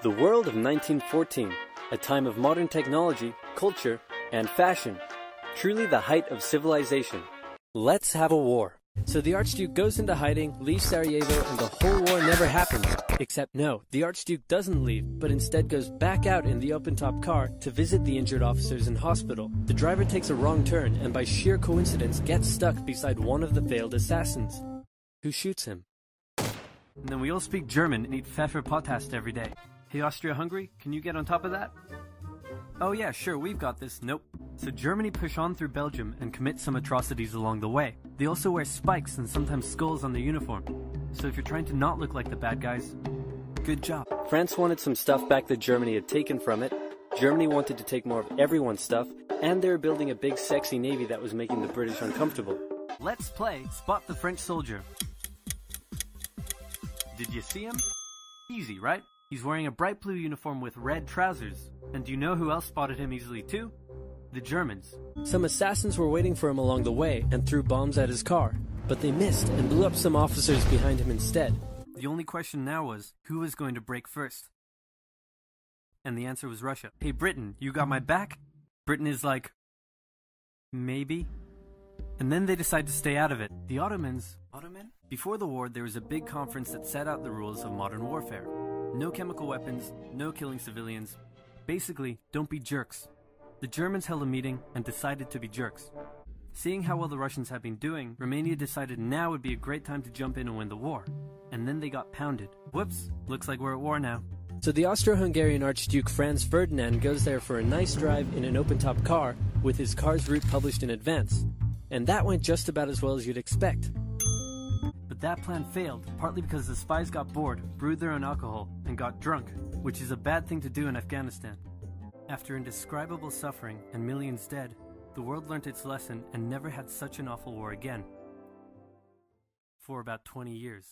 The world of 1914, a time of modern technology, culture, and fashion. Truly the height of civilization. Let's have a war. So the Archduke goes into hiding, leaves Sarajevo, and the whole war never happens. Except no, the Archduke doesn't leave, but instead goes back out in the open-top car to visit the injured officers in hospital. The driver takes a wrong turn and by sheer coincidence gets stuck beside one of the veiled assassins, who shoots him. And then we all speak German and eat Pfefferpottast every day. Hey Austria-Hungary, can you get on top of that? Oh yeah, sure, we've got this. Nope. So Germany push on through Belgium and commit some atrocities along the way. They also wear spikes and sometimes skulls on their uniform. So if you're trying to not look like the bad guys, good job. France wanted some stuff back that Germany had taken from it. Germany wanted to take more of everyone's stuff, and they were building a big sexy navy that was making the British uncomfortable. Let's play Spot the French Soldier. Did you see him? Easy, right? He's wearing a bright blue uniform with red trousers. And do you know who else spotted him easily too? The Germans. Some assassins were waiting for him along the way and threw bombs at his car, but they missed and blew up some officers behind him instead. The only question now was, who was going to break first? And the answer was Russia. Hey Britain, you got my back? Britain is like, maybe? And then they decide to stay out of it. The Ottomans? Before the war, there was a big conference that set out the rules of modern warfare. No chemical weapons, no killing civilians. Basically, don't be jerks. The Germans held a meeting and decided to be jerks. Seeing how well the Russians had been doing, Romania decided now would be a great time to jump in and win the war. And then they got pounded. Whoops, looks like we're at war now. So the Austro-Hungarian Archduke Franz Ferdinand goes there for a nice drive in an open-top car with his car's route published in advance. And that went just about as well as you'd expect. But that plan failed, partly because the spies got bored, brewed their own alcohol, and got drunk, which is a bad thing to do in Afghanistan. After indescribable suffering and millions dead, the world learnt its lesson and never had such an awful war again. For about 20 years.